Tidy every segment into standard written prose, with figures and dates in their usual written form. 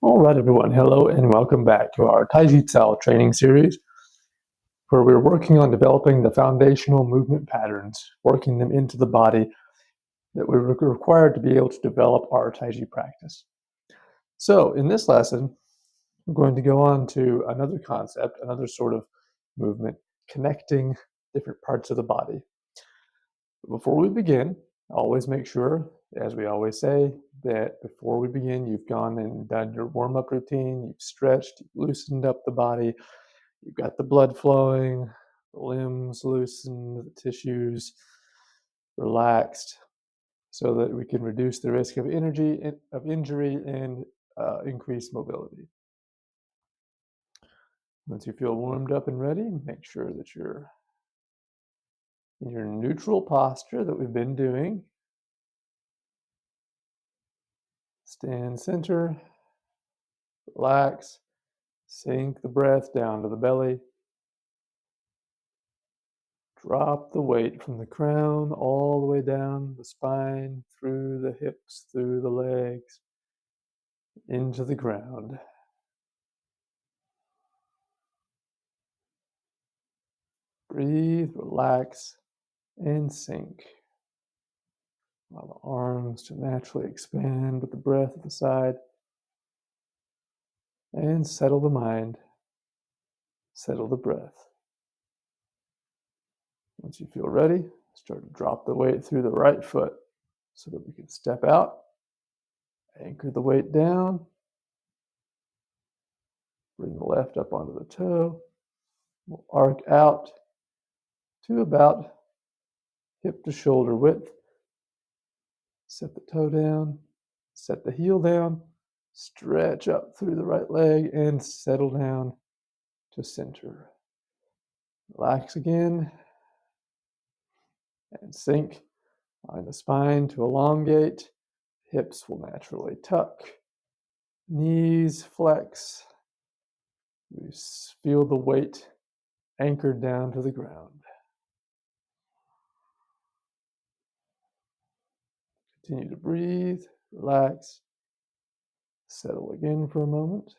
All right, everyone. Hello and welcome back to our Taiji Cao training series, where we're working on developing the foundational movement patterns, working them into the body that we're required to be able to develop our Taiji practice. So in this lesson, we're going to go on to another concept, another sort of movement, connecting different parts of the body. But before we begin, always make sure, as we always say, that before we begin, you've gone and done your warm-up routine, you've stretched, you've loosened up the body, you've got the blood flowing, the limbs loosened, the tissues relaxed, so that we can reduce the risk of injury and increase mobility. Once you feel warmed up and ready, make sure that you're in your neutral posture that we've been doing. Stand center, relax, sink the breath down to the belly. Drop the weight from the crown all the way down the spine, through the hips, through the legs, into the ground. Breathe, relax, and sink. Allow the arms to naturally expand with the breath at the side. And settle the mind, settle the breath. Once you feel ready, start to drop the weight through the right foot so that we can step out, anchor the weight down, bring the left up onto the toe. We'll arc out to about hip to shoulder width. Set the toe down, set the heel down, stretch up through the right leg and settle down to center. Relax again and sink. Line the spine to elongate. Hips will naturally tuck. Knees flex. We feel the weight anchored down to the ground. Continue to breathe, relax, settle again for a moment.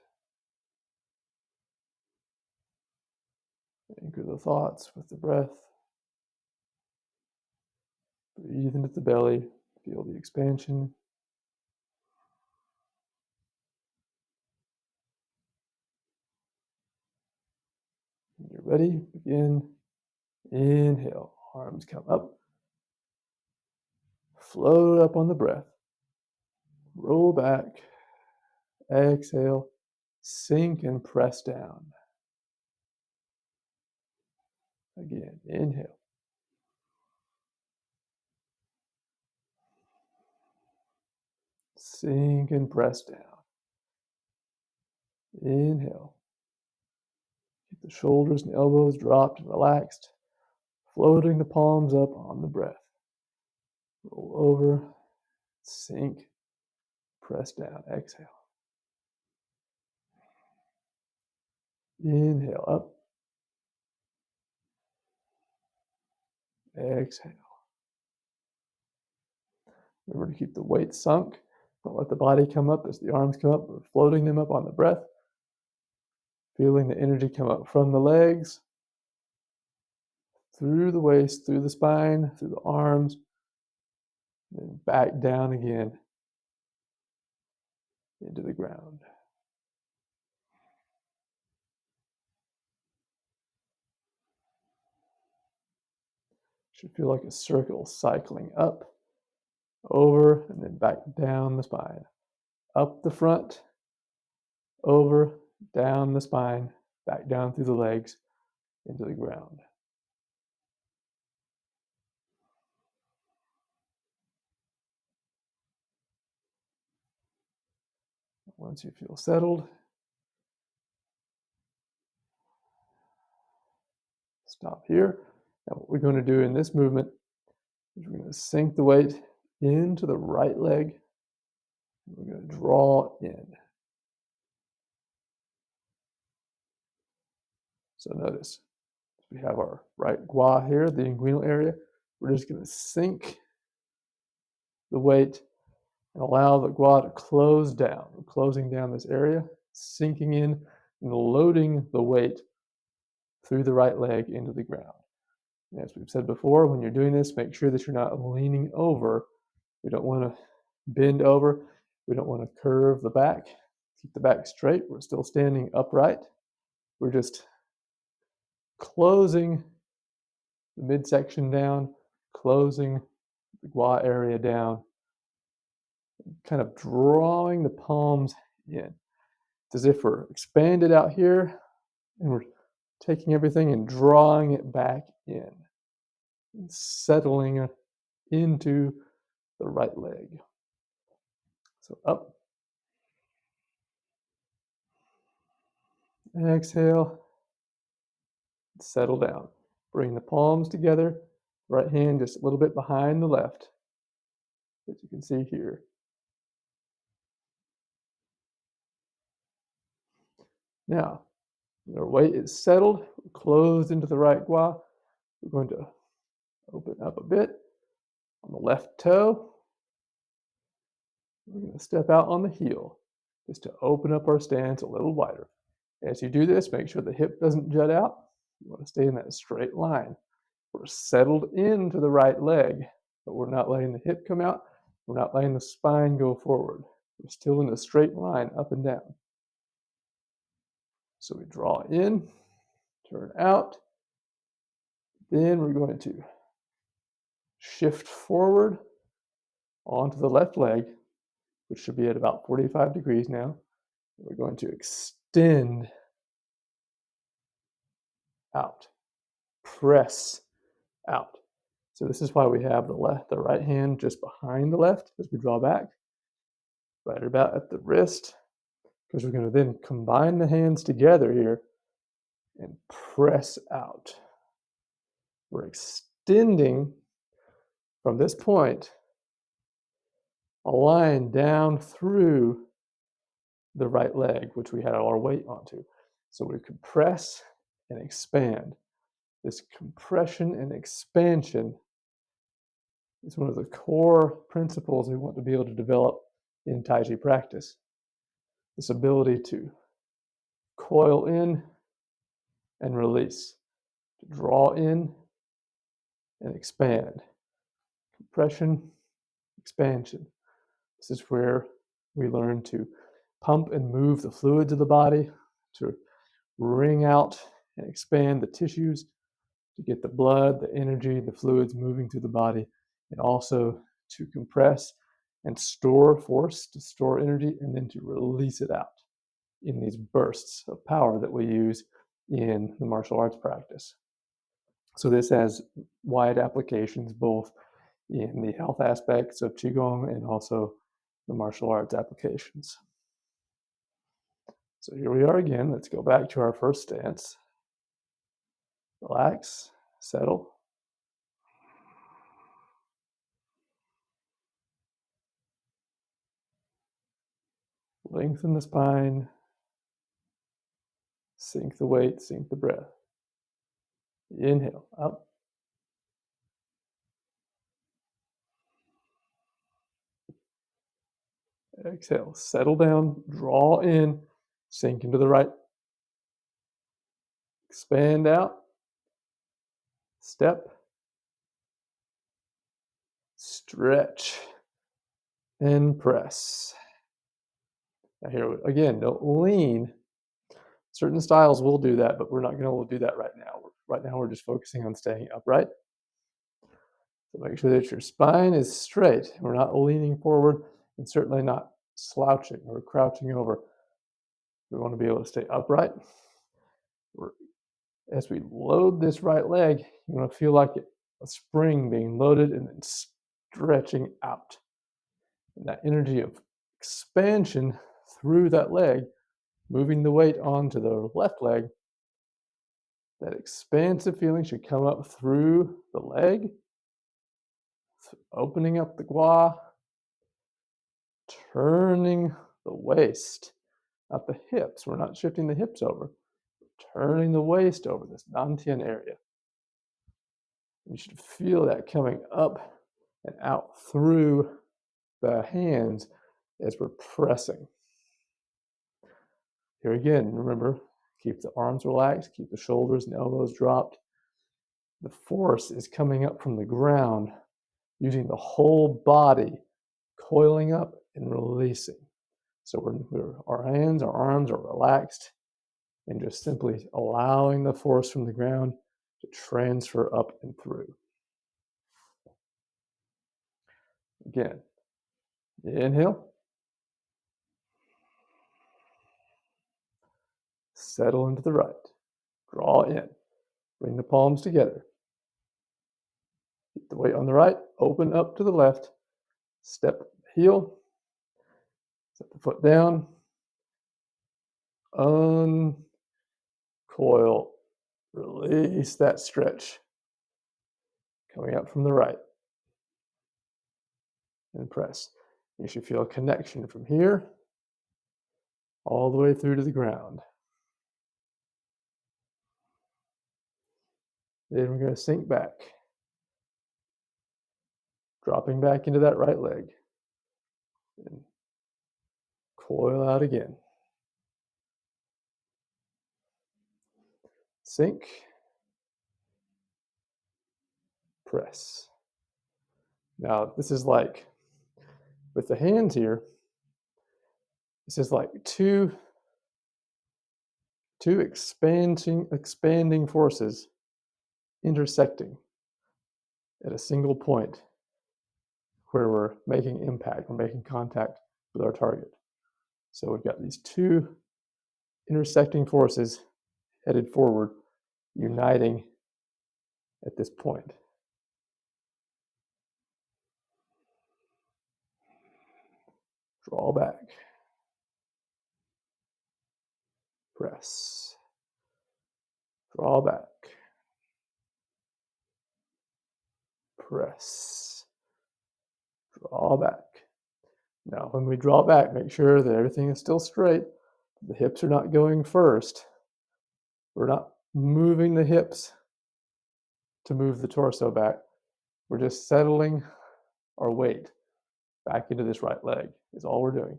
Anchor the thoughts with the breath. Breathe into the belly, feel the expansion. When you're ready, begin. Inhale, arms come up. Float up on the breath. Roll back. Exhale, sink and press down. Again, inhale. Sink and press down. Inhale. Keep the shoulders and elbows dropped and relaxed, floating the palms up on the breath. Roll over, sink, press down, exhale. Inhale up. Exhale. Remember to keep the weight sunk. Don't let the body come up as the arms come up. We're floating them up on the breath. Feeling the energy come up from the legs, through the waist, through the spine, through the arms, then back down again into the ground. Should feel like a circle cycling up, over, and then back down the spine. Up the front, over, down the spine, back down through the legs, into the ground. Once you feel settled, stop here. Now what we're going to do in this movement is we're going to sink the weight into the right leg. We're going to draw in. So notice, we have our right gua here, the inguinal area. We're just going to sink the weight And allow the gua to close down. We're closing down this area, sinking in and loading the weight through the right leg into the ground. And as we've said before, when you're doing this, make sure that you're not leaning over. We don't want to bend over. We don't want to curve the back. Keep the back straight. We're still standing upright. We're just closing the midsection down, closing the gua area down, kind of drawing the palms in. It's as if we're expanded out here and we're taking everything and drawing it back in, and settling into the right leg. So up, exhale, settle down. Bring the palms together, right hand just a little bit behind the left, as you can see here. Now, our weight is settled, closed into the right gua. We're going to open up a bit on the left toe. We're going to step out on the heel just to open up our stance a little wider. As you do this, make sure the hip doesn't jut out. You want to stay in that straight line. We're settled into the right leg, but we're not letting the hip come out. We're not letting the spine go forward. We're still in a straight line up and down. So we draw in, turn out. Then we're going to shift forward onto the left leg, which should be at about 45 degrees now. We're going to extend out, press out. So this is why we have the right hand just behind the left as we draw back, right about at the wrist, because we're going to then combine the hands together here and press out. We're extending from this point a line down through the right leg, which we had our weight onto. So we compress and expand. This compression and expansion is one of the core principles we want to be able to develop in Tai Chi practice. This ability to coil in and release, to draw in and expand. Compression, expansion. This is where we learn to pump and move the fluids of the body, to wring out and expand the tissues, to get the blood, the energy, the fluids moving through the body, and also to compress and store force, to store energy, and then to release it out in these bursts of power that we use in the martial arts practice. So this has wide applications both in the health aspects of Qigong and also the martial arts applications. So here we are again. Let's go back to our first stance. Relax, settle. Lengthen the spine. Sink the weight, sink the breath. Inhale, up. Exhale, settle down, draw in, sink into the right. Expand out. Step. Stretch. And press. Now here, again, don't lean. Certain styles will do that, but we're not going to do that right now. Right now, we're just focusing on staying upright. So make sure that your spine is straight. We're not leaning forward and certainly not slouching or crouching over. We want to be able to stay upright. As we load this right leg, you want to feel like a spring being loaded and then stretching out. And that energy of expansion through that leg, moving the weight onto the left leg, that expansive feeling should come up through the leg, opening up the gua, turning the waist, not the hips. We're not shifting the hips over. Turning the waist over, this dantian area. You should feel that coming up and out through the hands as we're pressing. Here again, remember, keep the arms relaxed, keep the shoulders and elbows dropped. The force is coming up from the ground using the whole body, coiling up and releasing. So our hands, our arms are relaxed and just simply allowing the force from the ground to transfer up and through. Again, inhale. Settle into the right. Draw in. Bring the palms together. Keep the weight on the right. Open up to the left. Step heel. Set the foot down. Uncoil. Release that stretch. Coming up from the right. And press. You should feel a connection from here all the way through to the ground. Then we're going to sink back. Dropping back into that right leg. And coil out again. Sink. Press. Now, this is like, with the hands here, this is like two expanding forces intersecting at a single point where we're making impact, we're making contact with our target. So we've got these two intersecting forces headed forward, uniting at this point. Draw back. Press. Draw back. Press. Draw back. Now, when we draw back, make sure that everything is still straight. The hips are not going first. We're not moving the hips to move the torso back. We're just settling our weight back into this right leg is all we're doing.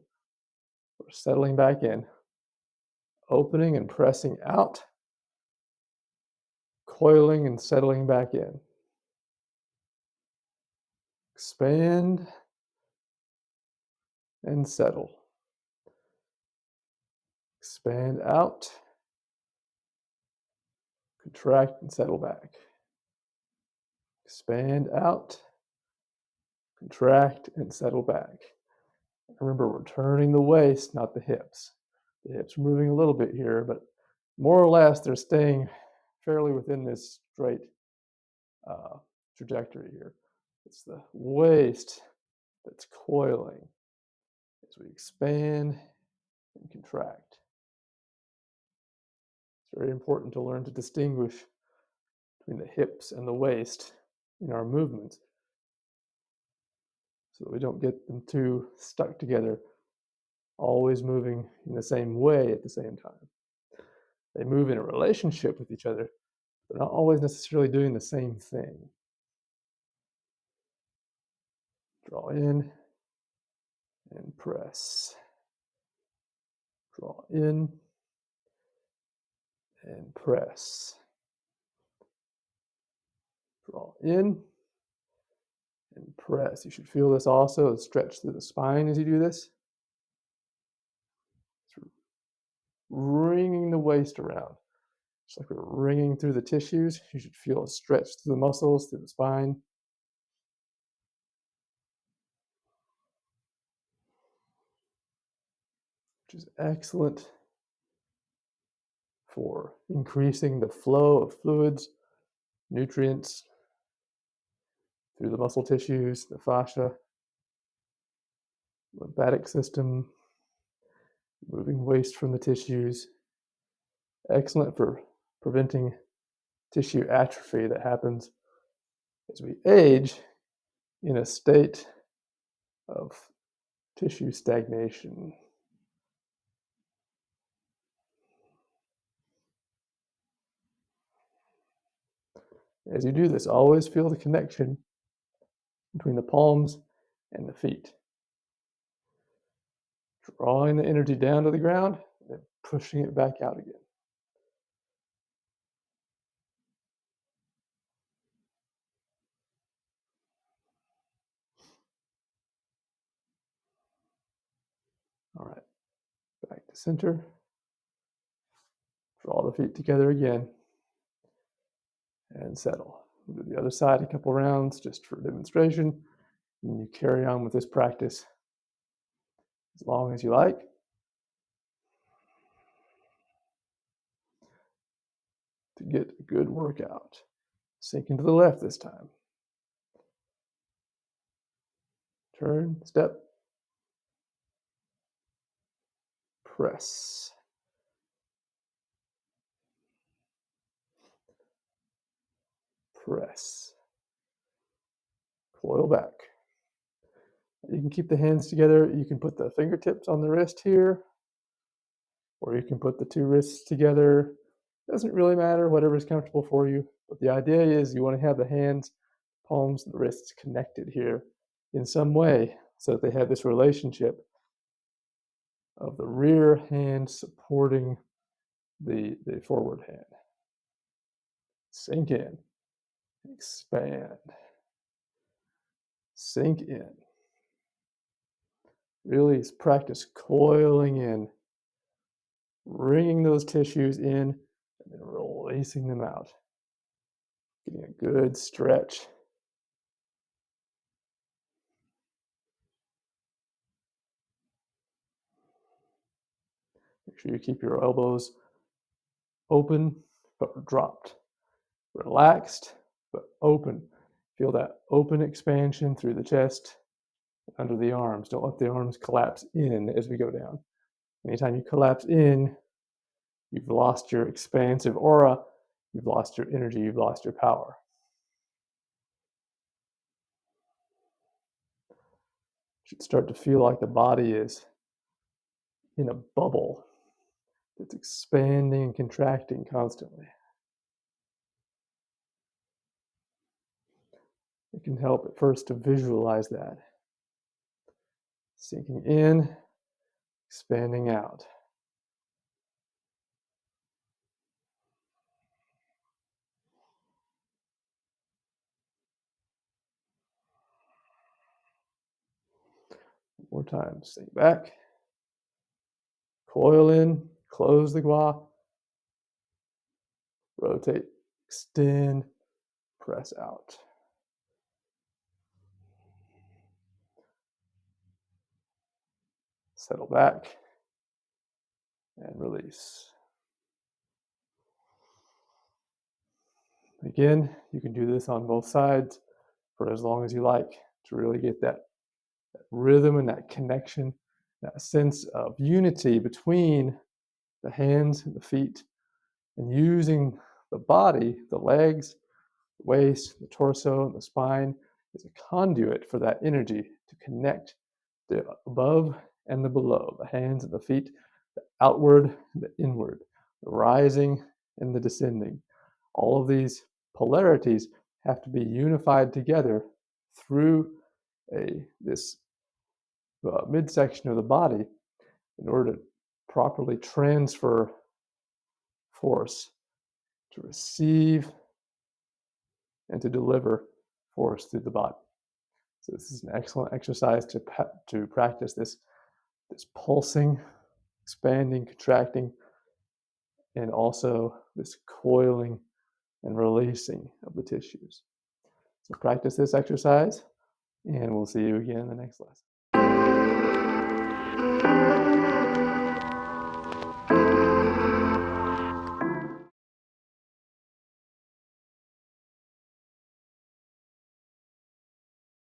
We're settling back in, opening and pressing out, coiling and settling back in. Expand and settle. Expand out, contract and settle back. Expand out, contract and settle back. Remember, we're turning the waist, not the hips. The hips are moving a little bit here, but more or less they're staying fairly within this straight trajectory here. It's the waist that's coiling as we expand and contract. It's very important to learn to distinguish between the hips and the waist in our movements so that we don't get them too stuck together, always moving in the same way at the same time. They move in a relationship with each other. They're not always necessarily doing the same thing. Draw in and press. Draw in and press. Draw in and press. You should feel this also, stretch through the spine as you do this. It's wringing the waist around. Just like we're wringing through the tissues, you should feel a stretch through the muscles, through the spine. Which is excellent for increasing the flow of fluids, nutrients through the muscle tissues, the fascia, lymphatic system, moving waste from the tissues. Excellent for preventing tissue atrophy that happens as we age in a state of tissue stagnation. As you do this, always feel the connection between the palms and the feet. Drawing the energy down to the ground, and then pushing it back out again. All right, back to center. Draw the feet together again and settle. We'll do the other side a couple rounds just for demonstration. And you carry on with this practice as long as you like. To get a good workout. Sink into the left this time. Turn, step, press. Press. Coil back. You can keep the hands together. You can put the fingertips on the wrist here, or you can put the two wrists together. Doesn't really matter, whatever's comfortable for you. But the idea is you want to have the hands, palms, and the wrists connected here in some way so that they have this relationship of the rear hand supporting the forward hand. Sink in, expand, sink in. Really practice coiling in, wringing those tissues in, and then releasing them out. Getting a good stretch. Make sure you keep your elbows open but dropped. Relaxed but open. Feel that open expansion through the chest, under the arms. Don't let the arms collapse in as we go down. Anytime you collapse in, you've lost your expansive aura, you've lost your energy, you've lost your power. You should start to feel like the body is in a bubble that's expanding and contracting constantly. It can help at first to visualize that. Sinking in, expanding out. One more time, sink back. Coil in, close the gua. Rotate, extend, press out. Settle back and release. Again, you can do this on both sides for as long as you like to really get that rhythm and that connection, that sense of unity between the hands and the feet, and using the body, the legs, the waist, the torso, and the spine as a conduit for that energy to connect the above and the below, the hands and the feet, the outward and the inward, the rising and the descending. All of these polarities have to be unified together through this midsection of the body in order to properly transfer force, to receive and to deliver force through the body. So this is an excellent exercise to practice this pulsing, expanding, contracting, and also this coiling and releasing of the tissues. So practice this exercise, and we'll see you again in the next lesson.